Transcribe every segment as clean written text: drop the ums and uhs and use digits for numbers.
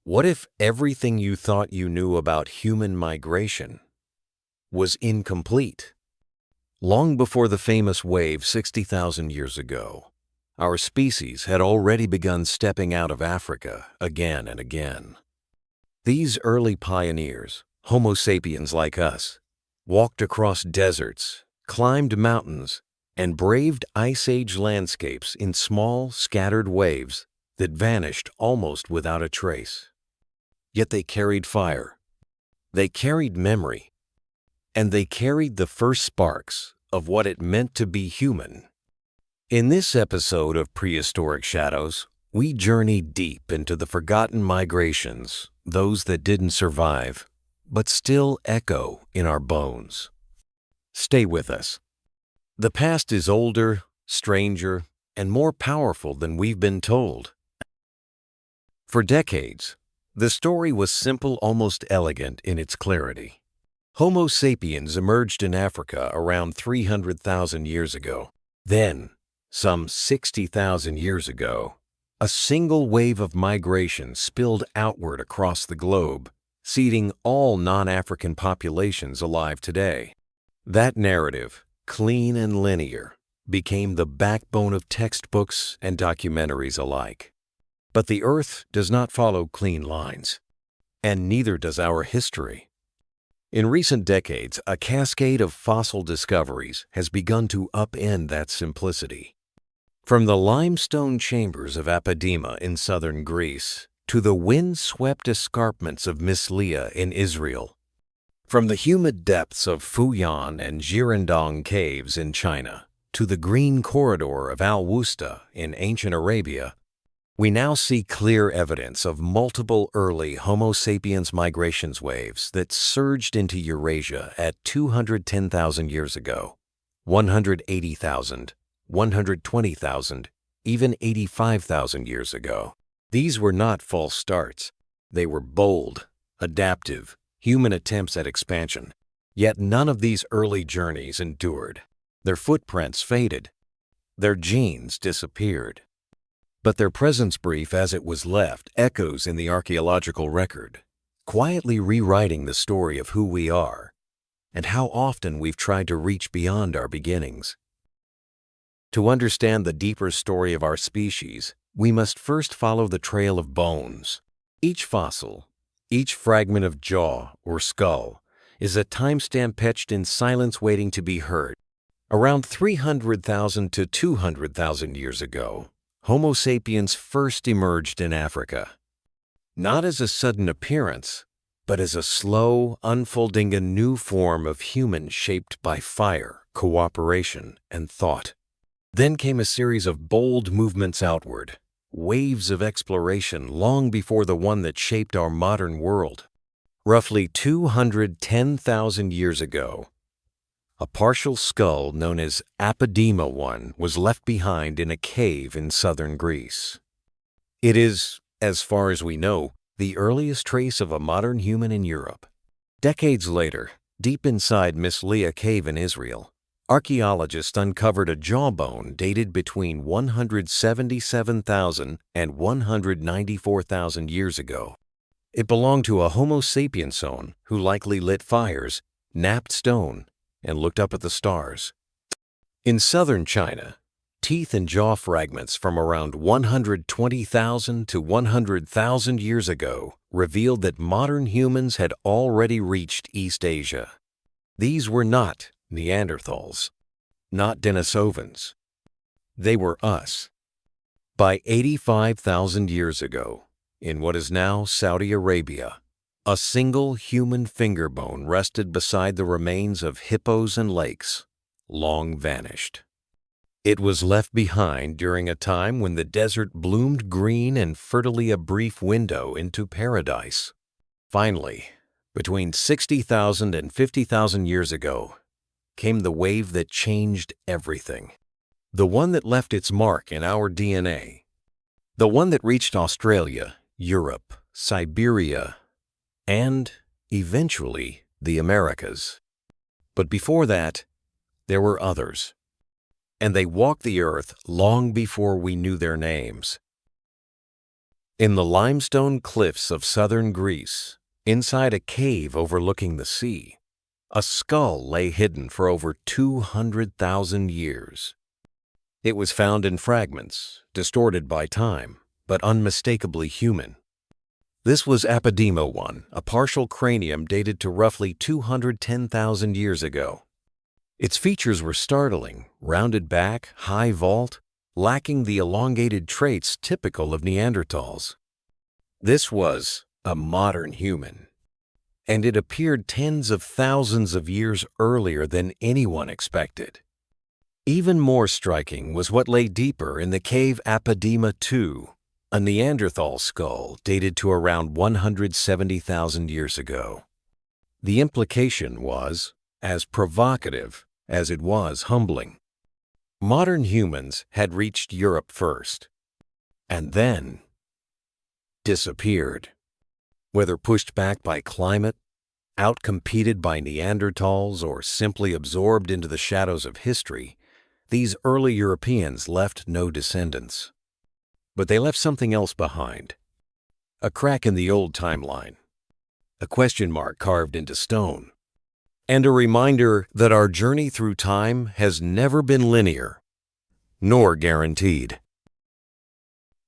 What if everything you thought you knew about human migration was incomplete? Long before the famous wave 60,000 years ago, our species had already begun stepping out of Africa again and again. These early pioneers, Homo sapiens like us, walked across deserts, climbed mountains, and braved Ice Age landscapes in small, scattered waves that vanished almost without a trace. Yet they carried fire, they carried memory, and they carried the first sparks of what it meant to be human. In this episode of Prehistoric Shadows, we journey deep into the forgotten migrations, those that didn't survive, but still echo in our bones. Stay with us. The past is older, stranger, and more powerful than we've been told. For decades, the story was simple, almost elegant in its clarity. Homo sapiens emerged in Africa around 300,000 years ago. Then, some 60,000 years ago, a single wave of migration spilled outward across the globe, seeding all non-African populations alive today. That narrative, clean and linear, became the backbone of textbooks and documentaries alike. But the Earth does not follow clean lines, and neither does our history. In recent decades, a cascade of fossil discoveries has begun to upend that simplicity. From the limestone chambers of Apodema in southern Greece to the wind-swept escarpments of Mislia in Israel, from the humid depths of Fuyan and Girindong caves in China to the green corridor of Al-Wusta in ancient Arabia, we now see clear evidence of multiple early Homo sapiens migrations waves that surged into Eurasia at 210,000 years ago, 180,000, 120,000, even 85,000 years ago. These were not false starts. They were bold, adaptive, human attempts at expansion. Yet none of these early journeys endured. Their footprints faded. Their genes disappeared. But their presence, brief as it was left, echoes in the archaeological record, quietly rewriting the story of who we are and how often we've tried to reach beyond our beginnings. To understand the deeper story of our species, we must first follow the trail of bones. Each fossil, each fragment of jaw or skull, is a timestamp etched in silence waiting to be heard. Around 300,000 to 200,000 years ago, Homo sapiens first emerged in Africa. Not as a sudden appearance, but as a slow, unfolding a new form of human shaped by fire, cooperation, and thought. Then came a series of bold movements outward, waves of exploration long before the one that shaped our modern world. Roughly 210,000 years ago, a partial skull known as Apodema 1 was left behind in a cave in southern Greece. It is, as far as we know, the earliest trace of a modern human in Europe. Decades later, deep inside Mislia cave in Israel, archaeologists uncovered a jawbone dated between 177,000 and 194,000 years ago. It belonged to a Homo sapienson who likely lit fires, knapped stone, and looked up at the stars. In southern China, teeth and jaw fragments from around 120,000 to 100,000 years ago revealed that modern humans had already reached East Asia. These were not Neanderthals, not Denisovans. They were us. By 85,000 years ago, in what is now Saudi Arabia, a single human finger bone rested beside the remains of hippos and lakes, long vanished. It was left behind during a time when the desert bloomed green and fertily, a brief window into paradise. Finally, between 60,000 and 50,000 years ago, came the wave that changed everything. The one that left its mark in our DNA. The one that reached Australia, Europe, Siberia, and, eventually, the Americas. But before that, there were others. And they walked the earth long before we knew their names. In the limestone cliffs of southern Greece, inside a cave overlooking the sea, a skull lay hidden for over 200,000 years. It was found in fragments, distorted by time, but unmistakably human. This was Apodema 1, a partial cranium dated to roughly 210,000 years ago. Its features were startling: rounded back, high vault, lacking the elongated traits typical of Neanderthals. This was a modern human, and it appeared tens of thousands of years earlier than anyone expected. Even more striking was what lay deeper in the cave Apodema 2, a Neanderthal skull dated to around 170,000 years ago. The implication was as provocative as it was humbling. Modern humans had reached Europe first, and then disappeared. Whether pushed back by climate, outcompeted by Neanderthals, or simply absorbed into the shadows of history, these early Europeans left no descendants. But they left something else behind: a crack in the old timeline, a question mark carved into stone, and a reminder that our journey through time has never been linear, nor guaranteed.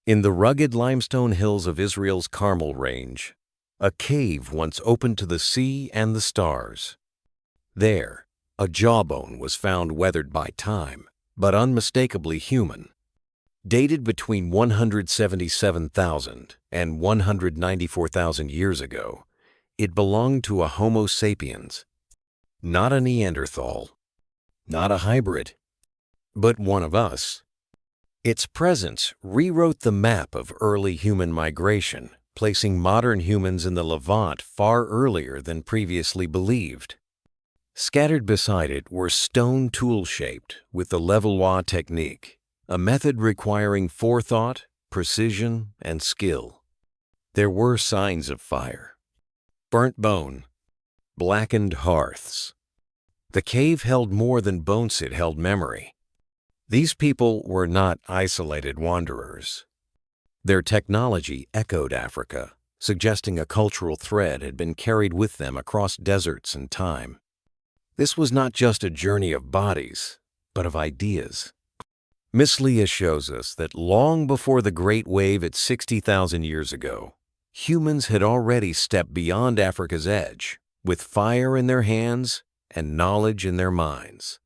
In the rugged limestone hills of Israel's Carmel Range, a cave once opened to the sea and the stars. There, a jawbone was found weathered by time, but unmistakably human. Dated between 177,000 and 194,000 years ago, it belonged to a Homo sapiens, not a Neanderthal, not a hybrid, but one of us. Its presence rewrote the map of early human migration, placing modern humans in the Levant far earlier than previously believed. Scattered beside it were stone tool-shaped with the Levallois technique, a method requiring forethought, precision, and skill. There were signs of fire, burnt bone, blackened hearths. The cave held more than bones, it held memory. These people were not isolated wanderers. Their technology echoed Africa, suggesting a cultural thread had been carried with them across deserts and time. This was not just a journey of bodies, but of ideas. Miss Leah shows us that long before the Great Wave at 60,000 years ago, humans had already stepped beyond Africa's edge, with fire in their hands and knowledge in their minds.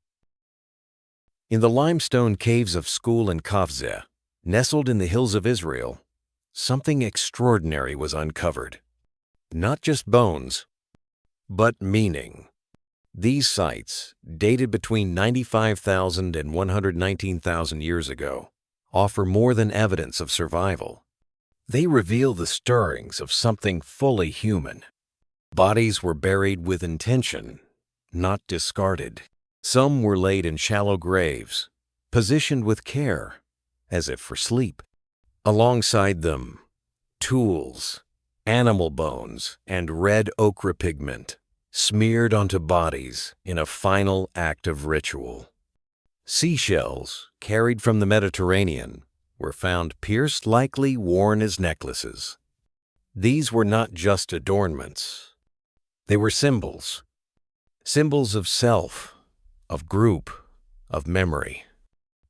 In the limestone caves of Skul and Kafze, nestled in the hills of Israel, something extraordinary was uncovered. Not just bones, but meaning. These sites, dated between 95,000 and 119,000 years ago, offer more than evidence of survival. They reveal the stirrings of something fully human. Bodies were buried with intention, not discarded. Some were laid in shallow graves, positioned with care, as if for sleep. Alongside them, tools, animal bones, and red ochre pigment, smeared onto bodies in a final act of ritual. Seashells, carried from the Mediterranean, were found pierced, likely worn as necklaces. These were not just adornments. They were symbols. Symbols of self, of group, of memory.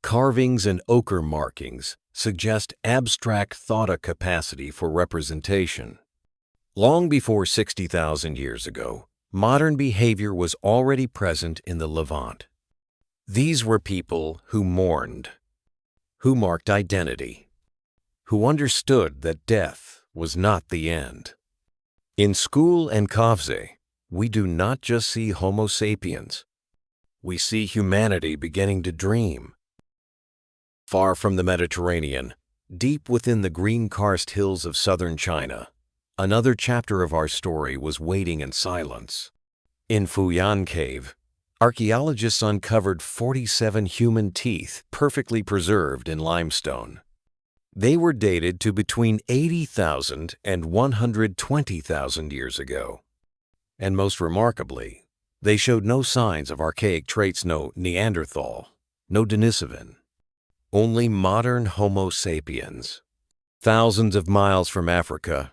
Carvings and ochre markings suggest abstract thought, a capacity for representation. Long before 60,000 years ago, modern behavior was already present in the Levant. These were people who mourned, who marked identity, who understood that death was not the end. In Skul and Kafze, we do not just see Homo sapiens. We see humanity beginning to dream. Far from the Mediterranean, deep within the green karst hills of southern China, another chapter of our story was waiting in silence. In Fuyan Cave, archaeologists uncovered 47 human teeth perfectly preserved in limestone. They were dated to between 80,000 and 120,000 years ago. And most remarkably, they showed no signs of archaic traits, no Neanderthal, no Denisovan, only modern Homo sapiens. Thousands of miles from Africa,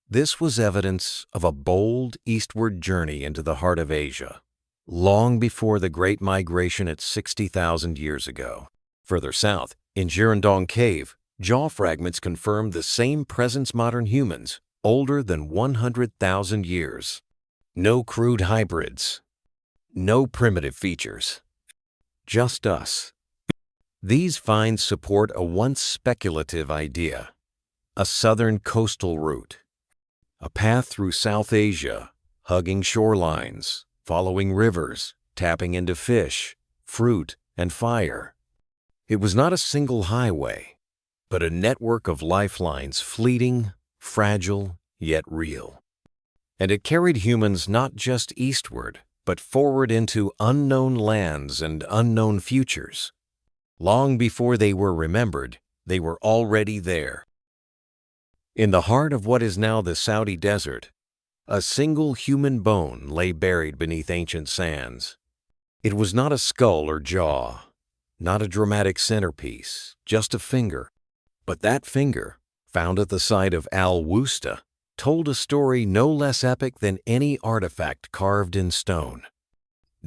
this was evidence of a bold eastward journey into the heart of Asia, long before the Great Migration at 60,000 years ago. Further south, in Girondon Cave, jaw fragments confirmed the same presence modern humans, older than 100,000 years. No crude hybrids, no primitive features, just us. These finds support a once speculative idea, a southern coastal route, a path through South Asia, hugging shorelines, following rivers, tapping into fish, fruit, and fire. It was not a single highway, but a network of lifelines, fleeting, fragile, yet real. And it carried humans not just eastward, but forward into unknown lands and unknown futures. Long before they were remembered, they were already there. In the heart of what is now the Saudi desert, a single human bone lay buried beneath ancient sands. It was not a skull or jaw, not a dramatic centerpiece, just a finger. But that finger, found at the site of Al-Wusta, told a story no less epic than any artifact carved in stone.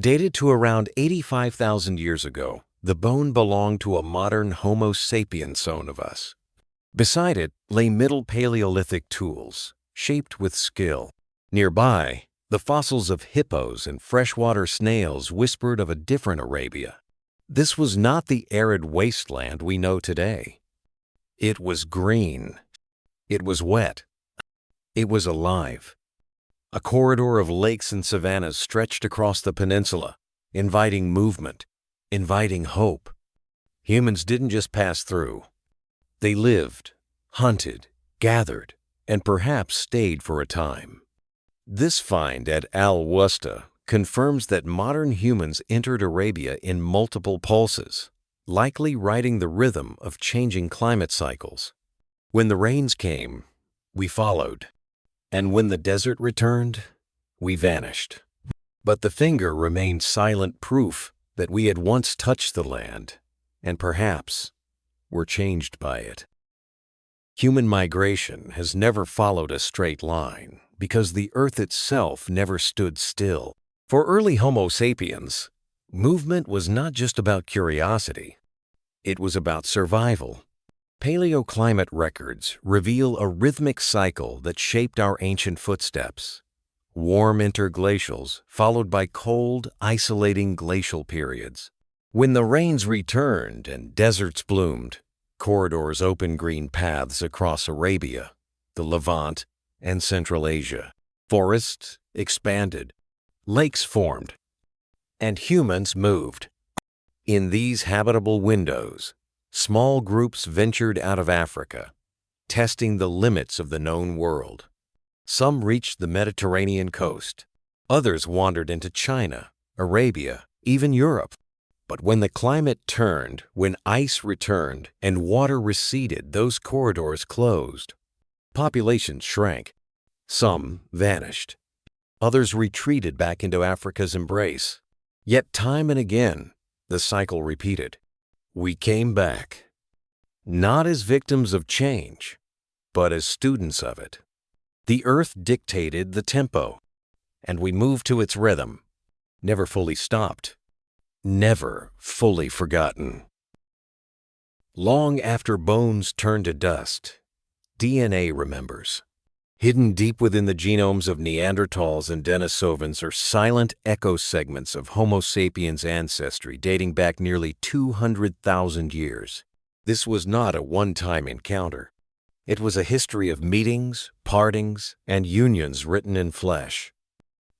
Dated to around 85,000 years ago, the bone belonged to a modern Homo sapiens of us. Beside it lay Middle Paleolithic tools, shaped with skill. Nearby, the fossils of hippos and freshwater snails whispered of a different Arabia. This was not the arid wasteland we know today. It was green. It was wet. It was alive. A corridor of lakes and savannas stretched across the peninsula, inviting movement, inviting hope. Humans didn't just pass through. They lived, hunted, gathered, and perhaps stayed for a time. This find at Al-Wusta confirms that modern humans entered Arabia in multiple pulses, likely riding the rhythm of changing climate cycles. When the rains came, we followed. And when the desert returned, we vanished. But the finger remained silent proof that we had once touched the land, and perhaps were changed by it. Human migration has never followed a straight line because the earth itself never stood still. For early Homo sapiens, movement was not just about curiosity. It was about survival. Paleoclimate records reveal a rhythmic cycle that shaped our ancient footsteps. Warm interglacials followed by cold, isolating glacial periods. When the rains returned and deserts bloomed, corridors opened green paths across Arabia, the Levant, and Central Asia. Forests expanded, lakes formed, and humans moved. In these habitable windows, small groups ventured out of Africa, testing the limits of the known world. Some reached the Mediterranean coast. Others wandered into China, Arabia, even Europe. But when the climate turned, when ice returned and water receded, those corridors closed. Populations shrank. Some vanished. Others retreated back into Africa's embrace. Yet time and again, the cycle repeated. We came back, not as victims of change, but as students of it. The earth dictated the tempo, and we moved to its rhythm, never fully stopped, never fully forgotten. Long after bones turn to dust, DNA remembers. Hidden deep within the genomes of Neanderthals and Denisovans are silent echo segments of Homo sapiens ancestry dating back nearly 200,000 years. This was not a one-time encounter. It was a history of meetings, partings, and unions written in flesh.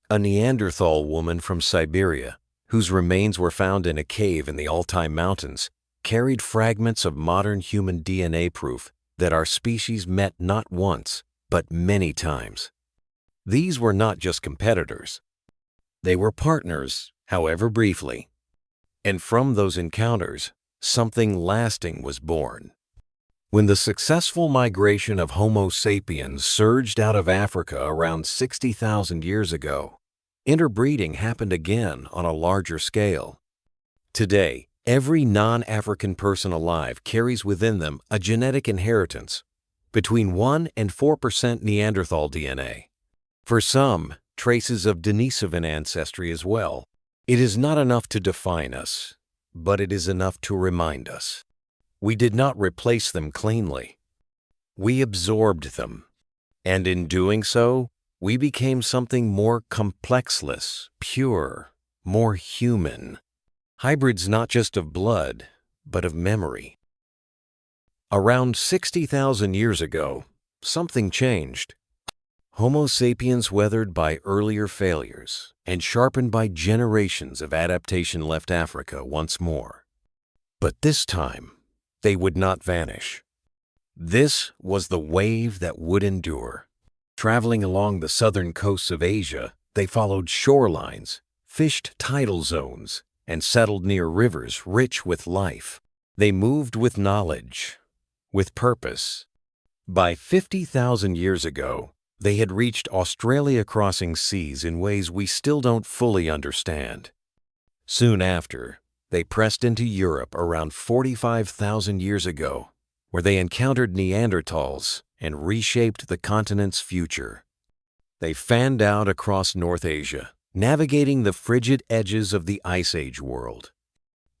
A Neanderthal woman from Siberia, whose remains were found in a cave in the Altai Mountains, carried fragments of modern human DNA proof that our species met not once, but many times. These were not just competitors. They were partners, however briefly. And from those encounters, something lasting was born. When the successful migration of Homo sapiens surged out of Africa around 60,000 years ago, interbreeding happened again on a larger scale. Today, every non-African person alive carries within them a genetic inheritance, between 1 and 4% Neanderthal DNA. For some, traces of Denisovan ancestry as well. It is not enough to define us, but it is enough to remind us. We did not replace them cleanly. We absorbed them, and in doing so, we became something more complexless, pure, more human. Hybrids not just of blood, but of memory. Around 60,000 years ago, something changed. Homo sapiens, weathered by earlier failures and sharpened by generations of adaptation, left Africa once more. But this time, they would not vanish. This was the wave that would endure. Traveling along the southern coasts of Asia, they followed shorelines, fished tidal zones, and settled near rivers rich with life. They moved with knowledge, with purpose. By 50,000 years ago, they had reached Australia, crossing seas in ways we still don't fully understand. Soon after, they pressed into Europe around 45,000 years ago, where they encountered Neanderthals and reshaped the continent's future. They fanned out across North Asia, navigating the frigid edges of the Ice Age world.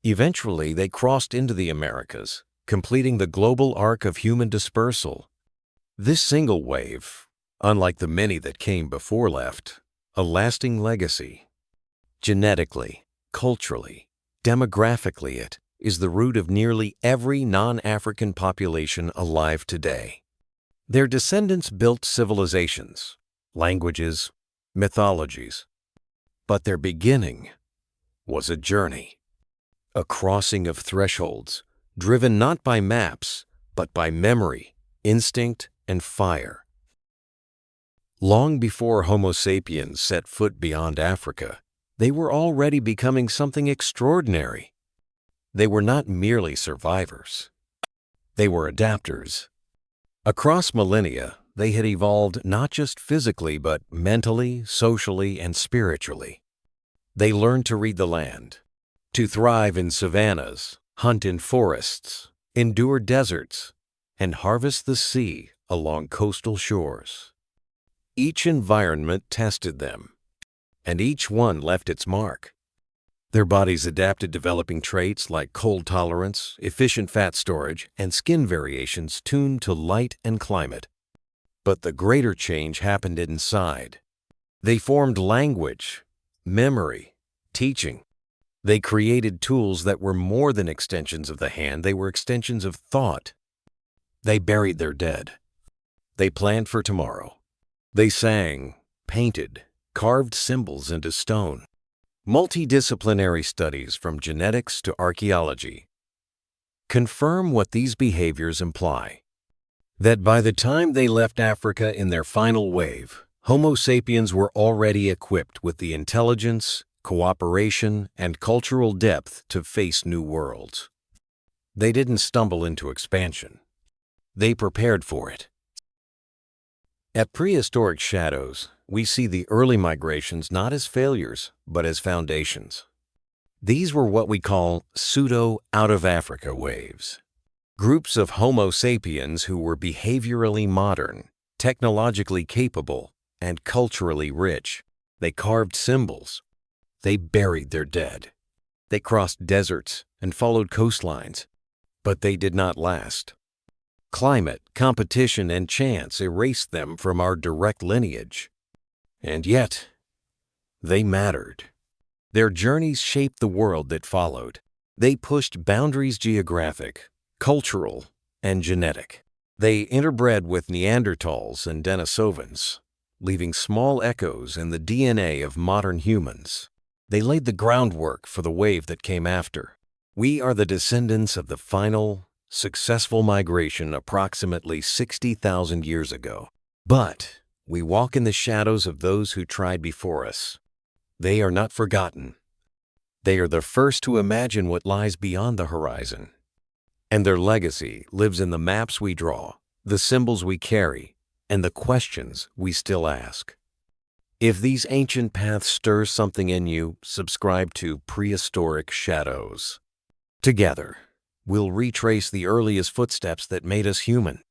Eventually, they crossed into the Americas, completing the global arc of human dispersal. This single wave, unlike the many that came before, left a lasting legacy. Genetically, culturally, demographically, it is the root of nearly every non-African population alive today. Their descendants built civilizations, languages, mythologies. But their beginning was a journey, a crossing of thresholds, driven not by maps, but by memory, instinct, and fire. Long before Homo sapiens set foot beyond Africa, they were already becoming something extraordinary. They were not merely survivors. They were adapters. Across millennia, they had evolved not just physically, but mentally, socially, and spiritually. They learned to read the land, to thrive in savannas, hunt in forests, endure deserts, and harvest the sea along coastal shores. Each environment tested them, and each one left its mark. Their bodies adapted, developing traits like cold tolerance, efficient fat storage, and skin variations tuned to light and climate. But the greater change happened inside. They formed language, memory, teaching. They created tools that were more than extensions of the hand, they were extensions of thought. They buried their dead. They planned for tomorrow. They sang, painted, carved symbols into stone. Multidisciplinary studies from genetics to archaeology confirm what these behaviors imply. That by the time they left Africa in their final wave, Homo sapiens were already equipped with the intelligence, cooperation, and cultural depth to face new worlds. They didn't stumble into expansion. They prepared for it. At Prehistoric Shadows, we see the early migrations not as failures, but as foundations. These were what we call pseudo-out-of-Africa waves. Groups of Homo sapiens who were behaviorally modern, technologically capable, and culturally rich. They carved symbols. They buried their dead. They crossed deserts and followed coastlines, but they did not last. Climate, competition, and chance erased them from our direct lineage. And yet, they mattered. Their journeys shaped the world that followed. They pushed boundaries, geographic, cultural, and genetic. They interbred with Neanderthals and Denisovans, leaving small echoes in the DNA of modern humans. They laid the groundwork for the wave that came after. We are the descendants of the final, successful migration approximately 60,000 years ago. But we walk in the shadows of those who tried before us. They are not forgotten. They are the first to imagine what lies beyond the horizon. And their legacy lives in the maps we draw, the symbols we carry, and the questions we still ask. If these ancient paths stir something in you, subscribe to Prehistoric Shadows. Together, we'll retrace the earliest footsteps that made us human.